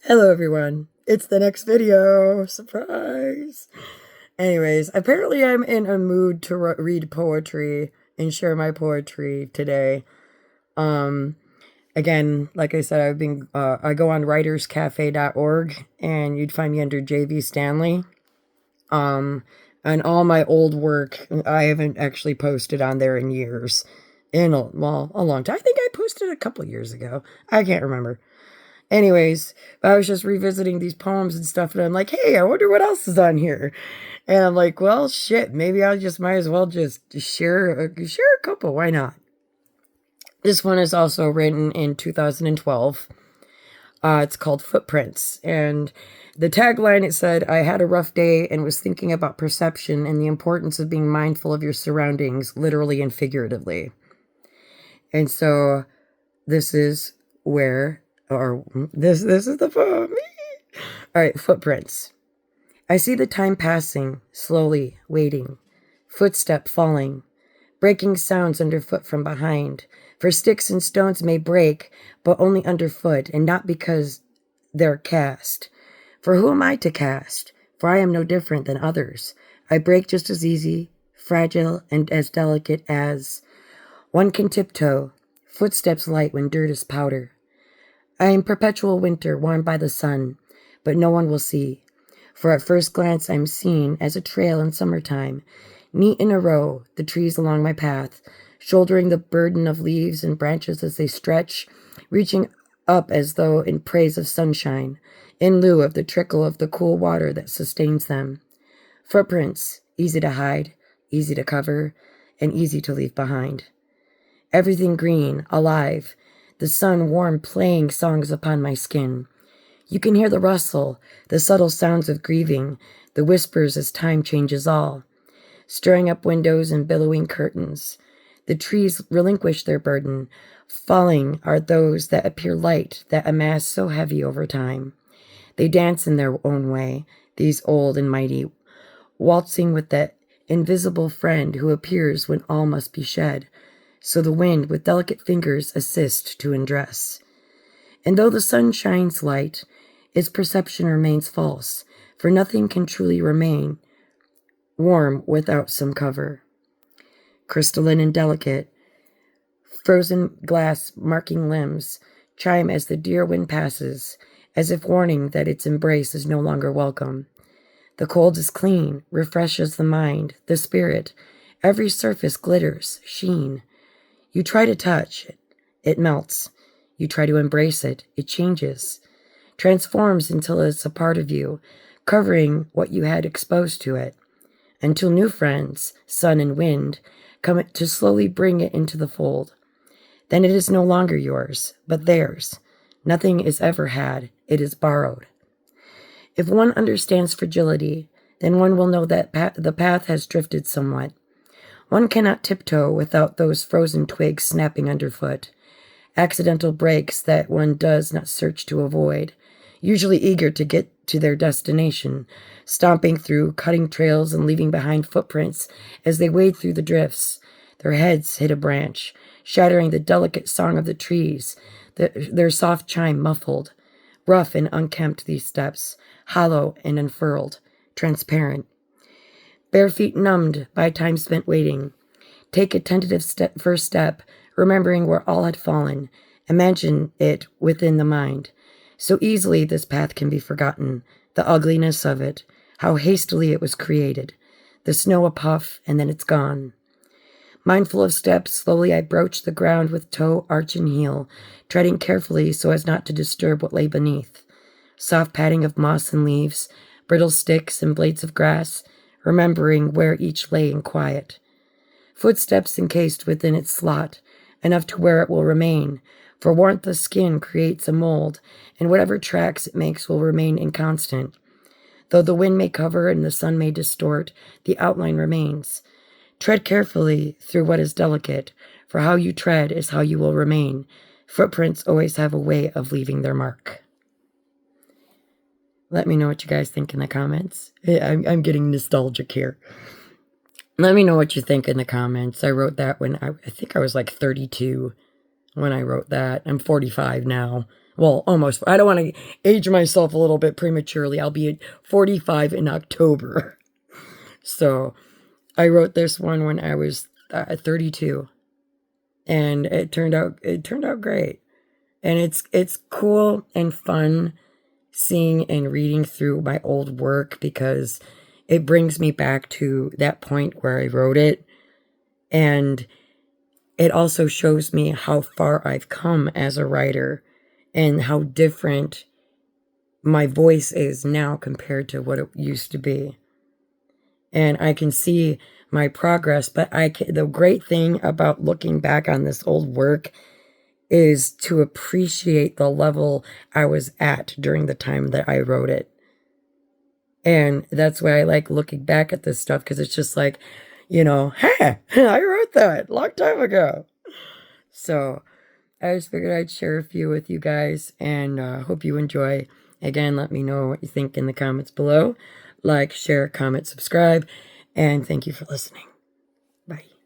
Hello everyone, it's the next video, surprise! Anyways, apparently I'm in a mood to read poetry and share my poetry today. Um, Again, like I said, I go on writerscafe.org and you'd find me under JV Stanley. Um, and all my old work, I haven't actually posted on there in years. A long time. I think I posted a couple years ago. I can't remember. Anyways, I was just revisiting these poems and stuff, and I'm like, hey, I wonder what else is on here. And I'm like, well, shit, maybe I just might as well just share a couple. Why not? This one is also written in 2012. It's called Footprints, and the tagline, it said, I had a rough day and was thinking about perception and the importance of being mindful of your surroundings, literally and figuratively. And so this is where, or this is the poem. All right, footprints. I see the time passing, slowly, waiting. Footstep falling. Breaking sounds underfoot from behind. For sticks and stones may break, but only underfoot, and not because they're cast. For who am I to cast? For I am no different than others. I break just as easy, fragile, and as delicate as one can tiptoe, footsteps light when dirt is powder. I am perpetual winter, warmed by the sun, but no one will see. For at first glance I'm seen as a trail in summertime, neat in a row, the trees along my path, shouldering the burden of leaves and branches as they stretch, reaching up as though in praise of sunshine, in lieu of the trickle of the cool water that sustains them. Footprints, easy to hide, easy to cover, and easy to leave behind. Everything green, alive, the sun warm playing songs upon my skin. You can hear the rustle, the subtle sounds of grieving, the whispers as time changes all, stirring up windows and billowing curtains. The trees relinquish their burden. Falling are those that appear light, that amass so heavy over time. They dance in their own way, these old and mighty, waltzing with that invisible friend who appears when all must be shed, so the wind with delicate fingers assists to undress. And though the sun shines light, its perception remains false, for nothing can truly remain warm without some cover. Crystalline and delicate, frozen glass marking limbs chime as the dear wind passes, as if warning that its embrace is no longer welcome. The cold is clean, refreshes the mind, the spirit. Every surface glitters, sheen. You try to touch it, it melts. You try to embrace it, it changes, transforms until it's a part of you, covering what you had exposed to it, until new friends, sun and wind, come to slowly bring it into the fold. Then it is no longer yours, but theirs. Nothing is ever had, it is borrowed. If one understands fragility, then one will know that the path has drifted somewhat. One cannot tiptoe without those frozen twigs snapping underfoot, accidental breaks that one does not search to avoid, usually eager to get to their destination, stomping through, cutting trails and leaving behind footprints as they wade through the drifts. Their heads hit a branch, shattering the delicate song of the trees, their soft chime muffled. Rough and unkempt these steps, hollow and unfurled, transparent. Bare feet numbed by time spent waiting. Take a tentative first step, remembering where all had fallen. Imagine it within the mind. So easily this path can be forgotten, the ugliness of it, how hastily it was created. The snow a puff, and then it's gone. Mindful of steps, slowly I broach the ground with toe, arch, and heel, treading carefully so as not to disturb what lay beneath. Soft padding of moss and leaves, brittle sticks and blades of grass, remembering where each lay in quiet. Footsteps encased within its slot, enough to where it will remain, for warmth of skin creates a mold, and whatever tracks it makes will remain inconstant. Though the wind may cover and the sun may distort, the outline remains. Tread carefully through what is delicate, for how you tread is how you will remain. Footprints always have a way of leaving their mark. Let me know what you guys think in the comments. I'm getting nostalgic here. Let me know what you think in the comments. I wrote that when I think I was like 32 when I wrote that. I'm 45 now. Well, almost. I don't want to age myself a little bit prematurely. I'll be 45 in October. So I wrote this one when I was 32, and it turned out great. And it's cool and fun seeing and reading through my old work because it brings me back to that point where I wrote it. And it also shows me how far I've come as a writer and how different my voice is now compared to what it used to be. And I can see my progress, but the great thing about looking back on this old work is to appreciate the level I was at during the time that I wrote it. And that's why I like looking back at this stuff, because it's just like, hey, I wrote that a long time ago. So I just figured I'd share a few with you guys, and hope you enjoy. Again, let me know what you think in the comments below. Like, share, comment, subscribe, and thank you for listening. Bye.